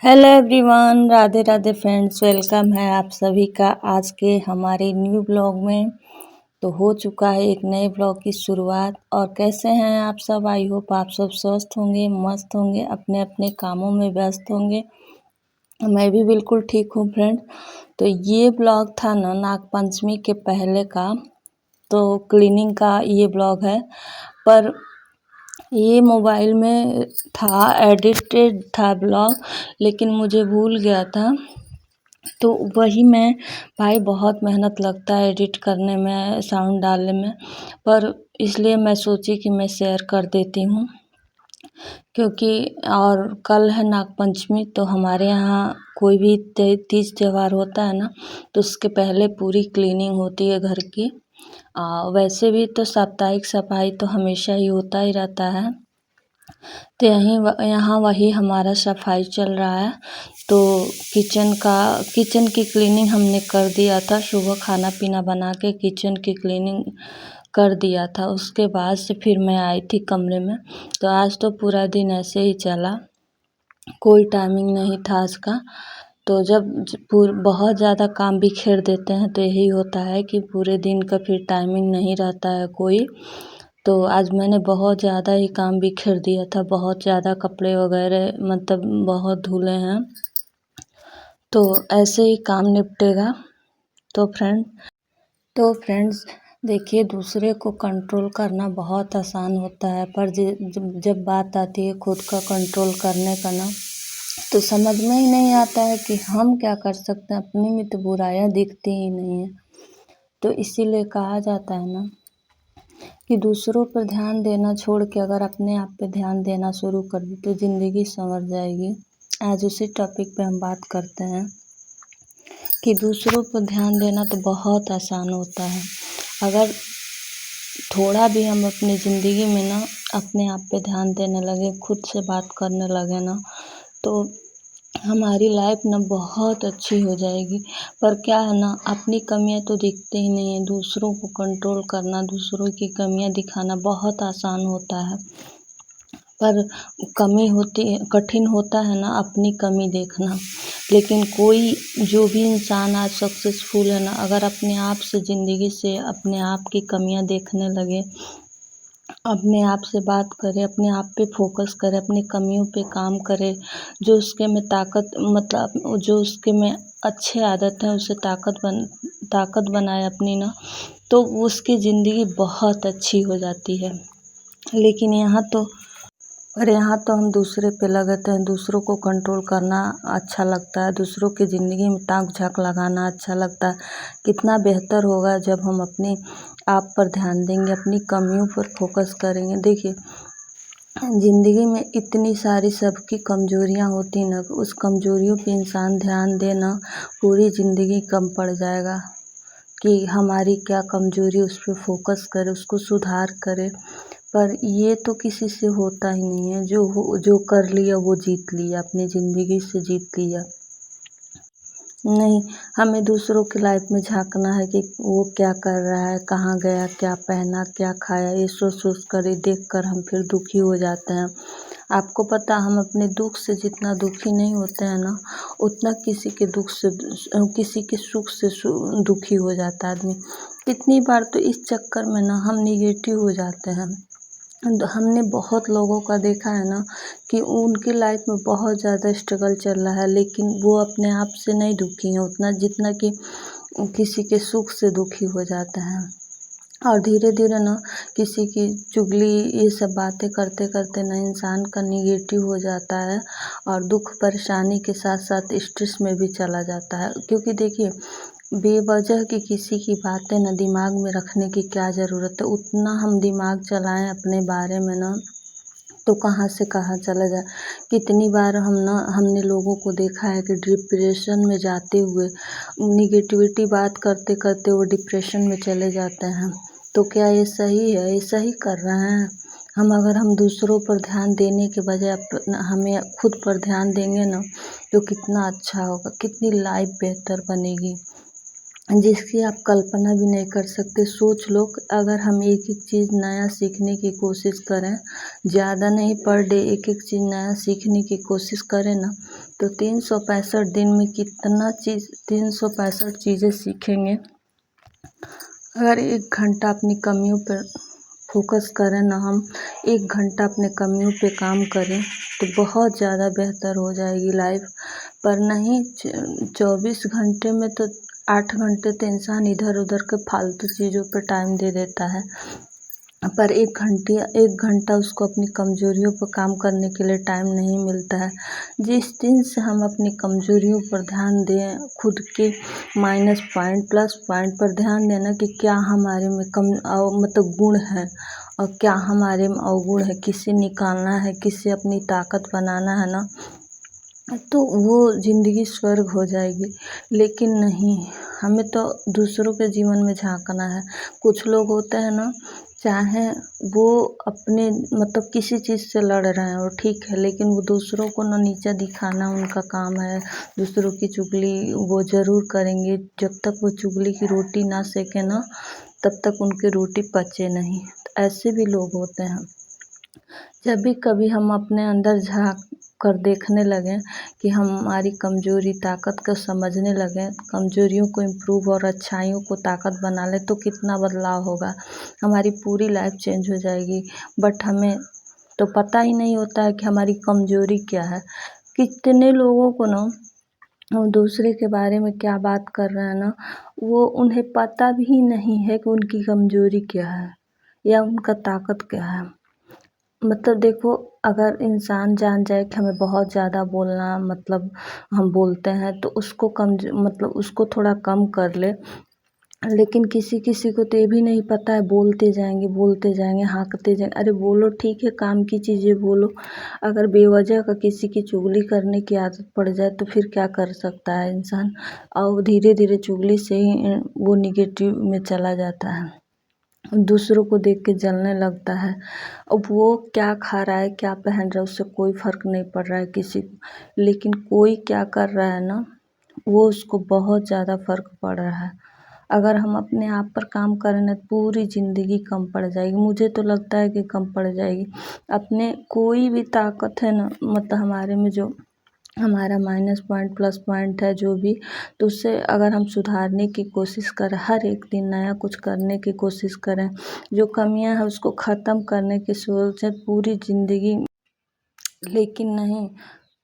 Hello everyone, Radhe Radhe friends. Welcome है आप सभी का आज के हमारे न्यू ब्लॉग में। तो हो चुका है एक नए ब्लॉग की शुरुआत। और कैसे हैं आप सब? आई होप आप सब स्वस्थ होंगे, मस्त होंगे, अपने अपने कामों में व्यस्त होंगे। मैं भी बिल्कुल ठीक हूँ फ्रेंड। तो ये ब्लॉग था ना नाग पंचमी के पहले का, तो क्लीनिंग का ये ब्लॉग है। पर ये मोबाइल में था, एडिटेड था ब्लॉग, लेकिन मुझे भूल गया था। तो वही मैं, भाई बहुत मेहनत लगता है एडिट करने में, साउंड डालने में, पर इसलिए मैं सोची कि मैं शेयर कर देती हूँ। क्योंकि और कल है नागपंचमी, तो हमारे यहाँ कोई भी तीज त्यौहार होता है ना, तो उसके पहले पूरी क्लीनिंग होती है घर की। वैसे भी तो साप्ताहिक सफाई तो हमेशा ही होता ही रहता है। तो यहाँ वही हमारा सफाई चल रहा है। तो किचन की क्लीनिंग हमने कर दिया था। सुबह खाना पीना बना के किचन की क्लीनिंग कर दिया था। उसके बाद से फिर मैं आई थी कमरे में। तो आज तो पूरा दिन ऐसे ही चला, कोई टाइमिंग नहीं था आज का। तो जब बहुत ज़्यादा काम बिखेर देते हैं तो यही होता है कि पूरे दिन का फिर टाइमिंग नहीं रहता है कोई। तो आज मैंने बहुत ज़्यादा ही काम बिखेर दिया था, बहुत ज़्यादा कपड़े वगैरह मतलब बहुत धुले हैं। तो ऐसे ही काम निपटेगा। तो फ्रेंड्स देखिए, दूसरे को कंट्रोल करना बहुत आसान होता है, पर जब बात आती है खुद का कंट्रोल करने का ना, तो समझ में ही नहीं आता है कि हम क्या कर सकते हैं। अपने में तो बुराइयां दिखती ही नहीं है। तो इसीलिए कहा जाता है ना कि दूसरों पर ध्यान देना छोड़ के अगर अपने आप पे ध्यान देना शुरू कर दे तो ज़िंदगी संवर जाएगी। आज उसी टॉपिक पे हम बात करते हैं कि दूसरों पर ध्यान देना तो बहुत आसान होता है। अगर थोड़ा भी हम अपनी ज़िंदगी में ना अपने आप पे ध्यान देने लगे, खुद से बात करने लगे ना, तो हमारी लाइफ ना बहुत अच्छी हो जाएगी। पर क्या है ना, अपनी कमियां तो दिखते ही नहीं है। दूसरों को कंट्रोल करना, दूसरों की कमियां दिखाना बहुत आसान होता है, पर कठिन होता है ना अपनी कमी देखना। लेकिन कोई जो भी इंसान आज सक्सेसफुल है ना, अगर अपने आप से ज़िंदगी से अपने आप की कमियां देखने लगे, अपने आप से बात करे, अपने आप पे फोकस करे, अपनी कमियों पे काम करे, जो उसके में जो उसके में अच्छे आदत है उसे ताकत बनाए अपनी ना, तो उसकी ज़िंदगी बहुत अच्छी हो जाती है। लेकिन यहाँ तो हम दूसरे पे लगते हैं, दूसरों को कंट्रोल करना अच्छा लगता है, दूसरों की ज़िंदगी में ताक झांक लगाना अच्छा लगता है। कितना बेहतर होगा जब हम अपने आप पर ध्यान देंगे, अपनी कमियों पर फोकस करेंगे। देखिए, ज़िंदगी में इतनी सारी सबकी कमज़ोरियाँ होती ना, उस कमज़ोरियों पे इंसान ध्यान देना, पूरी ज़िंदगी कम पड़ जाएगा। कि हमारी क्या कमज़ोरी, उस पर फोकस करे, उसको सुधार करे। पर ये तो किसी से होता ही नहीं है। जो कर लिया वो जीत लिया, अपनी ज़िंदगी से जीत लिया। नहीं, हमें दूसरों की लाइफ में झांकना है कि वो क्या कर रहा है, कहाँ गया, क्या पहना, क्या खाया, ये सोच कर देख कर हम फिर दुखी हो जाते हैं। आपको पता, हम अपने दुख से जितना दुखी नहीं होते हैं ना, उतना किसी के सुख से दुखी हो जाता है आदमी। कितनी बार तो इस चक्कर में ना हम निगेटिव हो जाते हैं। हमने बहुत लोगों का देखा है ना कि उनकी लाइफ में बहुत ज़्यादा स्ट्रगल चल रहा है, लेकिन वो अपने आप से नहीं दुखी हैं उतना जितना कि किसी के सुख से दुखी हो जाते हैं। और धीरे धीरे ना किसी की चुगली, ये सब बातें करते करते ना इंसान का निगेटिव हो जाता है, और दुख परेशानी के साथ साथ स्ट्रेस में भी चला जाता है। क्योंकि देखिए, बेवजह की किसी की बातें ना दिमाग में रखने की क्या ज़रूरत है। उतना हम दिमाग चलाएं अपने बारे में ना, तो कहाँ से कहाँ चला जाए। कितनी बार हमने लोगों को देखा है कि डिप्रेशन में जाते हुए, निगेटिविटी बात करते करते वो डिप्रेशन में चले जाते हैं। तो क्या ये सही है? ये सही कर रहे हैं? हम दूसरों पर ध्यान देने के बजाय हमें खुद पर ध्यान देंगे ना, तो कितना अच्छा होगा, कितनी लाइफ बेहतर बनेगी। जिसकी आप कल्पना भी नहीं कर सकते। सोच लो कि अगर हम एक-एक चीज़ नया सीखने की कोशिश करें, ज़्यादा नहीं पर डे एक-एक चीज़ नया सीखने की कोशिश करें ना, तो 365 दिन में कितना चीज़ 365 चीज़ें सीखेंगे। अगर 1 घंटा अपनी कमियों पर फ़ोकस करें ना हम, 1 घंटा अपने कमियों पे काम करें, तो बहुत ज़्यादा बेहतर हो जाएगी लाइफ़। पर नहीं 24 घंटे में तो 8 घंटे तो इंसान इधर-उधर के फालतू चीज़ों पे टाइम दे देता है। पर 1 घंटा उसको अपनी कमज़ोरियों पर काम करने के लिए टाइम नहीं मिलता है। जिस दिन से हम अपनी कमज़ोरियों पर ध्यान दें, खुद के माइनस पॉइंट, प्लस पॉइंट पर ध्यान देना कि क्या हमारे में मतलब गुण है और क्या हमारे में अवगुण है, किसे निकालना है, किसे अपनी ताकत बनाना है ना, तो वो ज़िंदगी स्वर्ग हो जाएगी। लेकिन नहीं, हमें तो दूसरों के जीवन में झाँकना है। कुछ लोग होते हैं ना, चाहे वो अपने मतलब किसी चीज़ से लड़ रहे हैं, वो ठीक है, लेकिन वो दूसरों को ना नीचा दिखाना उनका काम है। दूसरों की चुगली वो ज़रूर करेंगे। जब तक वो चुगली की रोटी ना सेकें ना, तब तक उनकी रोटी पचे नहीं। तो ऐसे भी लोग होते हैं। जब भी कभी हम अपने अंदर झाँक कर देखने लगें कि हमारी कमज़ोरी ताकत को समझने लगें, कमज़ोरियों को इम्प्रूव और अच्छाइयों को ताकत बना लें, तो कितना बदलाव होगा। हमारी पूरी लाइफ चेंज हो जाएगी। बट हमें तो पता ही नहीं होता है कि हमारी कमज़ोरी क्या है। कितने लोगों को ना हम दूसरे के बारे में क्या बात कर रहे हैं ना, वो उन्हें पता भी नहीं है कि उनकी कमज़ोरी क्या है या उनका ताकत क्या है। मतलब देखो, अगर इंसान जान जाए कि हमें बहुत ज़्यादा बोलना मतलब हम बोलते हैं, तो उसको मतलब उसको थोड़ा कम कर ले। लेकिन किसी-किसी को तो ये भी नहीं पता है, बोलते जाएँगे, हाँकते जाएँगे। अरे बोलो, ठीक है, काम की चीज़ें बोलो। अगर बेवजह का किसी की चुगली करने की आदत पड़ जाए, तो फिर क्या कर सकता है इंसान? और धीरे-धीरे चुगली से ही वो नेगेटिव में चला जाता है। दूसरों को देख के जलने लगता है। अब वो क्या खा रहा है, क्या पहन रहा है, उससे कोई फ़र्क नहीं पड़ रहा है किसी को। लेकिन कोई क्या कर रहा है ना, वो उसको बहुत ज़्यादा फ़र्क पड़ रहा है। अगर हम अपने आप पर काम करें ना, पूरी ज़िंदगी कम पड़ जाएगी। मुझे तो लगता है कि कम पड़ जाएगी। अपने कोई भी ताकत है ना, मतलब हमारे में जो हमारा माइनस पॉइंट, प्लस पॉइंट है जो भी, तो उससे अगर हम सुधारने की कोशिश करें, हर एक दिन नया कुछ करने की कोशिश करें, जो कमियां हैं उसको ख़त्म करने की सोचें पूरी ज़िंदगी। लेकिन नहीं,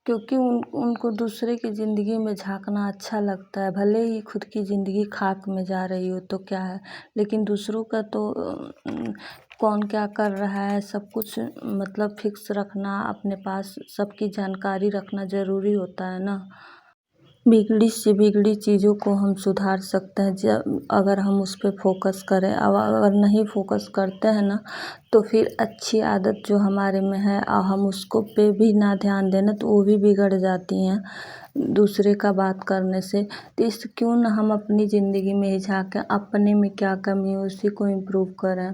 क्योंकि उनको दूसरे की ज़िंदगी में झाँकना अच्छा लगता है। भले ही खुद की ज़िंदगी खाक में जा रही हो तो क्या है, लेकिन दूसरों का तो कौन क्या कर रहा है सब कुछ मतलब फिक्स रखना अपने पास, सबकी जानकारी रखना ज़रूरी होता है ना। बिगड़ी से बिगड़ी चीज़ों को हम सुधार सकते हैं जब अगर हम उस पे फ़ोकस करें। अब अगर नहीं फ़ोकस करते हैं ना, तो फिर अच्छी आदत जो हमारे में है और हम उसको पे भी ना ध्यान दें ना, तो वो भी बिगड़ जाती हैं दूसरे का बात करने से। तो इस क्यों ना हम अपनी ज़िंदगी में ही झाँकें, अपने में क्या कमी है उसी को इम्प्रूव करें।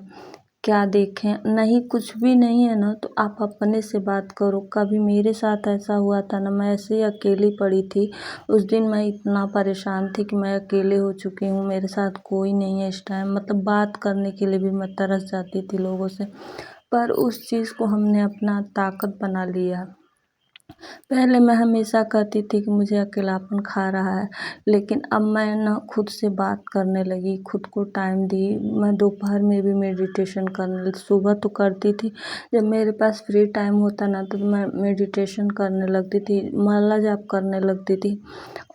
क्या देखें, नहीं कुछ भी नहीं है ना, तो आप अपने से बात करो। कभी मेरे साथ ऐसा हुआ था ना, मैं ऐसे ही अकेली पड़ी थी। उस दिन मैं इतना परेशान थी कि मैं अकेले हो चुकी हूँ, मेरे साथ कोई नहीं है इस टाइम। मतलब बात करने के लिए भी मैं तरस जाती थी लोगों से। पर उस चीज़ को हमने अपना ताकत बना लिया। पहले मैं हमेशा कहती थी कि मुझे अकेलापन खा रहा है, लेकिन अब मैं ना खुद से बात करने लगी, खुद को टाइम दी। मैं दोपहर में भी मेडिटेशन करने लगी। सुबह तो करती थी, जब मेरे पास फ्री टाइम होता ना, तो मैं मेडिटेशन करने लगती थी, माला जाप करने लगती थी।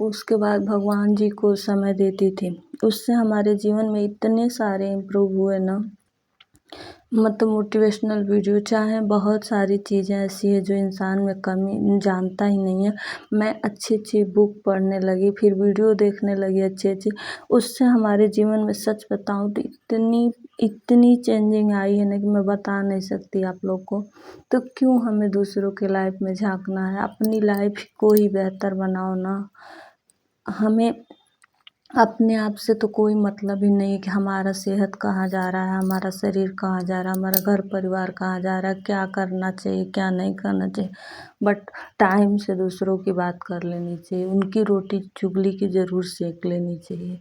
उसके बाद भगवान जी को समय देती थी। उससे हमारे जीवन में इतने सारे इम्प्रूव हुए ना, मतलब मोटिवेशनल वीडियो चाहे बहुत सारी चीज़ें ऐसी है जो इंसान में कमी जानता ही नहीं है। मैं अच्छी-अच्छी बुक पढ़ने लगी, फिर वीडियो देखने लगी अच्छी-अच्छी। उससे हमारे जीवन में सच बताऊँ तो इतनी चेंजिंग आई है ना कि मैं बता नहीं सकती आप लोग को। तो क्यों हमें दूसरों के लाइफ में झाँकना है, अपनी लाइफ को ही बेहतर बनाओ ना। हमें अपने आप से तो कोई मतलब ही नहीं है कि हमारा सेहत कहाँ जा रहा है, हमारा शरीर कहाँ जा रहा है, हमारा घर परिवार कहाँ जा रहा है, क्या करना चाहिए, क्या नहीं करना चाहिए। बट टाइम से दूसरों की बात कर लेनी चाहिए, उनकी रोटी चुगली की ज़रूर सेक लेनी चाहिए।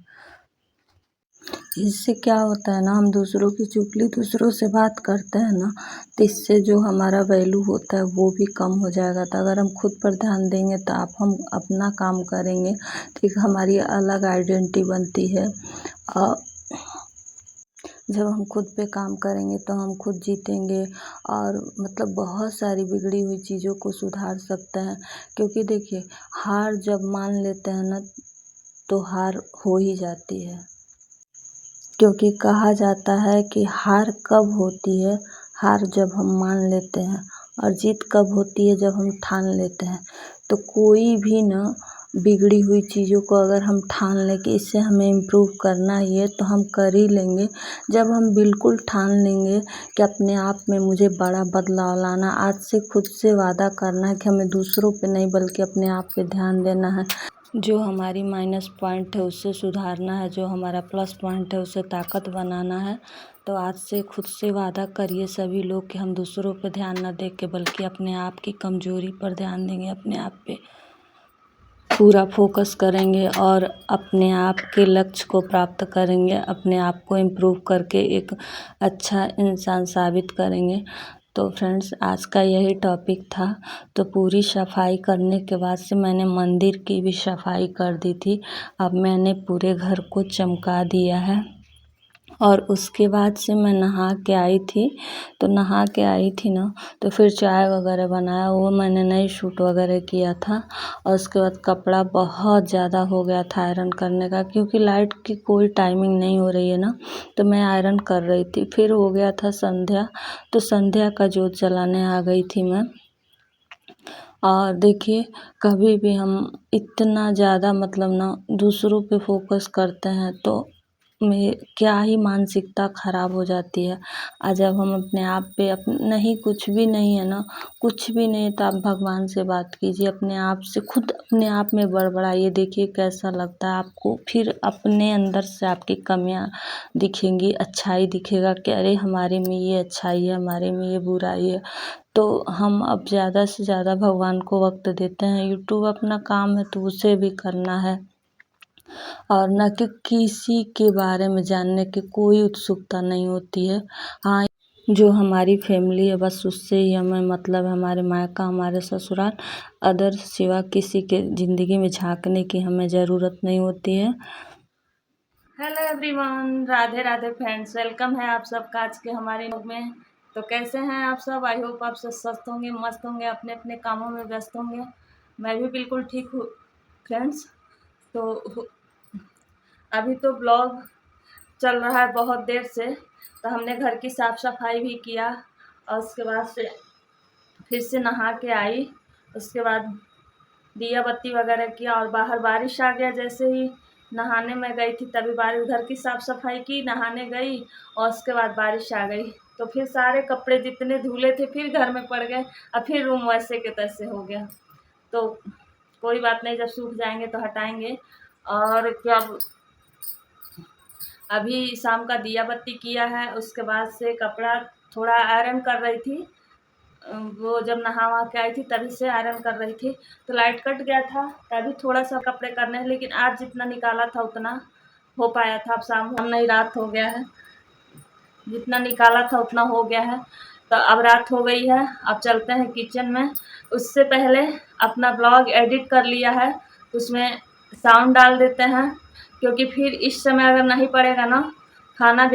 इससे क्या होता है ना, हम दूसरों की चुगली दूसरों से बात करते हैं ना, तो इससे जो हमारा वैल्यू होता है वो भी कम हो जाएगा। तो अगर हम खुद पर ध्यान देंगे तो हम अपना काम करेंगे, ठीक, हमारी अलग आइडेंटिटी बनती है। और जब हम खुद पे काम करेंगे तो हम खुद जीतेंगे और मतलब बहुत सारी बिगड़ी हुई चीज़ों को सुधार सकते हैं। क्योंकि देखिए, हार जब मान लेते हैं ना तो हार हो ही जाती है। क्योंकि कहा जाता है कि हार कब होती है, हार जब हम मान लेते हैं, और जीत कब होती है, जब हम ठान लेते हैं। तो कोई भी ना बिगड़ी हुई चीज़ों को अगर हम ठान लें कि इससे हमें इम्प्रूव करना ही है तो हम कर ही लेंगे। जब हम बिल्कुल ठान लेंगे कि अपने आप में मुझे बड़ा बदलाव लाना, आज से खुद से वादा करना है कि हमें दूसरों पे नहीं बल्कि अपने आप पे ध्यान देना है। जो हमारी माइनस पॉइंट है उससे सुधारना है, जो हमारा प्लस पॉइंट है उसे ताकत बनाना है। तो आज से खुद से वादा करिए सभी लोग कि हम दूसरों पर ध्यान न दे के बल्कि अपने आप की कमज़ोरी पर ध्यान देंगे, अपने आप पे पूरा फोकस करेंगे और अपने आप के लक्ष्य को प्राप्त करेंगे, अपने आप को इम्प्रूव करके एक अच्छा इंसान साबित करेंगे। तो फ्रेंड्स, आज का यही टॉपिक था। तो पूरी सफाई करने के बाद से मैंने मंदिर की भी सफाई कर दी थी। अब मैंने पूरे घर को चमका दिया है और उसके बाद से मैं नहा के आई थी। तो नहा के आई थी ना, तो फिर चाय वगैरह बनाया, वो मैंने नहीं शूट वगैरह किया था। और उसके बाद कपड़ा बहुत ज़्यादा हो गया था आयरन करने का, क्योंकि लाइट की कोई टाइमिंग नहीं हो रही है ना, तो मैं आयरन कर रही थी। फिर हो गया था संध्या, तो संध्या का जोत जलाने आ गई थी मैं। और देखिए, कभी भी हम इतना ज़्यादा मतलब ना दूसरों पे फोकस करते हैं तो में क्या ही मानसिकता ख़राब हो जाती है। जब हम अपने आप पे नहीं, कुछ भी नहीं है ना, कुछ भी नहीं है तो आप भगवान से बात कीजिए, अपने आप से खुद अपने आप में बड़बड़ाइए, देखिए कैसा लगता है आपको। फिर अपने अंदर से आपकी कमियां दिखेंगी, अच्छाई दिखेगा कि अरे हमारे में ये अच्छाई है, हमारे में ये बुराई है। तो हम अब ज़्यादा से ज़्यादा भगवान को वक्त देते हैं। यूट्यूब अपना काम है तो उसे भी करना है, और न कि किसी के बारे में जानने की कोई उत्सुकता नहीं होती है। हाँ, जो हमारी फैमिली है बस उससे ही हमें मतलब है, हमारे मायका, हमारे ससुराल, अदर सिवा किसी के ज़िंदगी में झांकने की हमें ज़रूरत नहीं होती है। Hello everyone, Radhe Radhe friends, welcome है आप सबका आज के हमारे ब्लॉग में। तो कैसे हैं आप सब? आई होप आप सब स्वस्थ होंगे, मस्त होंगे, अपने अपने कामों में व्यस्त होंगे। मैं भी बिल्कुल ठीक हूँ फ्रेंड्स। तो अभी तो ब्लॉग चल रहा है बहुत देर से, तो हमने घर की साफ़ सफाई भी किया और उसके बाद से फिर से नहा के आई। उसके बाद दिया बत्ती वगैरह किया और बाहर बारिश आ गया। जैसे ही नहाने में गई थी तभी बारिश, घर की साफ़ सफाई की, नहाने गई और उसके बाद बारिश आ गई। तो फिर सारे कपड़े जितने धुले थे फिर घर में पड़ गए, और फिर रूम वैसे के तैसे हो गया। तो कोई बात नहीं, जब सूख जाएंगे तो हटाएंगे। और क्या, अभी शाम का दिया बत्ती किया है, उसके बाद से कपड़ा थोड़ा आयरन कर रही थी। वो जब नहा वहा के आई थी तभी से आयरन कर रही थी। तो लाइट कट गया था तभी थोड़ा सा कपड़े करने हैं, लेकिन आज जितना निकाला था उतना हो पाया था। अब शाम नहीं, रात हो गया है, जितना निकाला था उतना हो गया है। तो अब रात हो गई है, अब चलते हैं किचन में। उससे पहले अपना ब्लॉग एडिट कर लिया है, उसमें साउंड डाल देते हैं, क्योंकि फिर इस समय अगर नहीं पड़ेगा ना, खाना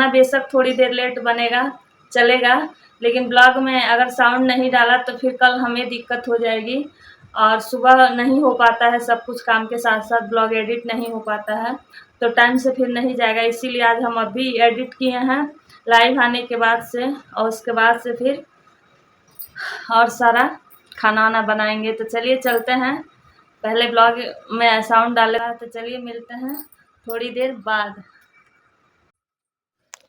बेशक थोड़ी देर लेट बनेगा, चलेगा, लेकिन ब्लॉग में अगर साउंड नहीं डाला तो फिर कल हमें दिक्कत हो जाएगी। और सुबह नहीं हो पाता है, सब कुछ काम के साथ साथ ब्लॉग एडिट नहीं हो पाता है, तो टाइम से फिर नहीं जाएगा। इसीलिए आज हम अभी एडिट किए हैं लाइव आने के बाद से, और उसके बाद से फिर और सारा खाना वाना बनाएंगे। तो चलिए चलते हैं, पहले ब्लॉग में साउंड डालेगा। तो चलिए मिलते हैं थोड़ी देर बाद।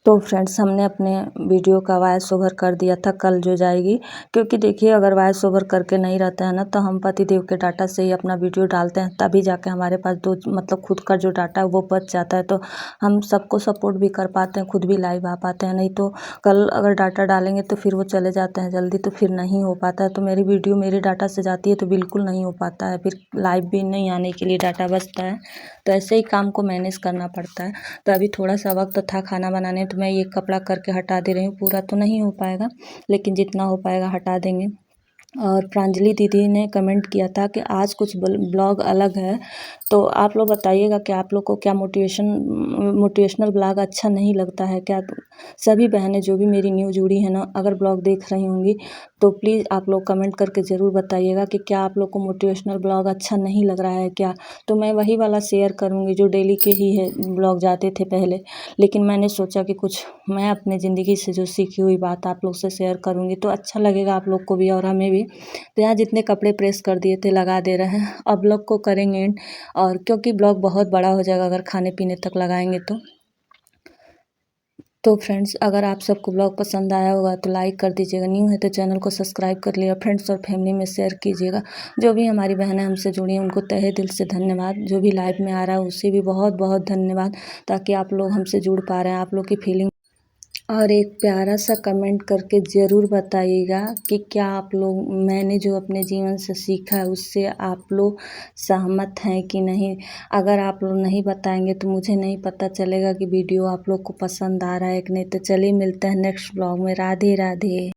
तो फ्रेंड्स हमने अपने वीडियो का वॉइस ओवर कर दिया था कल जो जाएगी, क्योंकि देखिए अगर वॉइस ओवर करके नहीं रहता है ना तो हम पतिदेव के डाटा से ही अपना वीडियो डालते हैं, तभी जाके हमारे पास दो मतलब खुद का जो डाटा है वो बच जाता है, तो हम सबको सपोर्ट भी कर पाते हैं, खुद भी लाइव आ पाते हैं। नहीं तो कल अगर डाटा डालेंगे तो फिर वो चले जाते हैं जल्दी, तो फिर नहीं हो पाता है। तो मेरी वीडियो मेरे डाटा से जाती है तो बिल्कुल नहीं हो पाता है, फिर लाइव भी नहीं आने के लिए डाटा बचता है। तो ऐसे ही काम को मैनेज करना पड़ता है। तो अभी थोड़ा सा वक्त था खाना बनाने, तो मैं ये कपड़ा करके हटा दे रही हूँ। पूरा तो नहीं हो पाएगा लेकिन जितना हो पाएगा हटा देंगे। और प्रांजलि दीदी ने कमेंट किया था कि आज कुछ ब्लॉग अलग है, तो आप लोग बताइएगा कि आप लोग को क्या मोटिवेशनल ब्लॉग अच्छा नहीं लगता है क्या? सभी बहनें जो भी मेरी न्यू जुड़ी हैं ना, अगर ब्लॉग देख रही होंगी तो प्लीज़ आप लोग कमेंट करके ज़रूर बताइएगा कि क्या आप लोग को मोटिवेशनल ब्लॉग अच्छा नहीं लग रहा है क्या? तो मैं वही वाला शेयर करूँगी जो डेली के ही है ब्लॉग जाते थे पहले, लेकिन मैंने सोचा कि कुछ मैं अपने ज़िंदगी से जो सीखी हुई बात आप लोग से शेयर करूँगी तो अच्छा लगेगा आप लोग को भी और हमें भी। तो यहाँ जितने कपड़े प्रेस कर दिए थे लगा दे रहे हैं, अब ब्लॉग को करेंगे एंड। और क्योंकि ब्लॉग बहुत बड़ा हो जाएगा अगर खाने पीने तक लगाएंगे तो फ्रेंड्स अगर आप सबको ब्लॉग पसंद आया होगा तो लाइक कर दीजिएगा, न्यू है तो चैनल को सब्सक्राइब कर लिएगा, फ्रेंड्स और फैमिली में शेयर कीजिएगा। जो भी हमारी बहनें हमसे जुड़ी हैं उनको तहे दिल से धन्यवाद, जो भी लाइव में आ रहा है उसे भी बहुत बहुत धन्यवाद, ताकि आप लोग हमसे जुड़ पा रहे हैं, आप लोग की फीलिंग। और एक प्यारा सा कमेंट करके ज़रूर बताइएगा कि क्या आप लोग मैंने जो अपने जीवन से सीखा है उससे आप लोग सहमत हैं कि नहीं। अगर आप लोग नहीं बताएंगे तो मुझे नहीं पता चलेगा कि वीडियो आप लोग को पसंद आ रहा है कि नहीं। तो चलिए मिलते हैं नेक्स्ट ब्लॉग में। राधे राधे।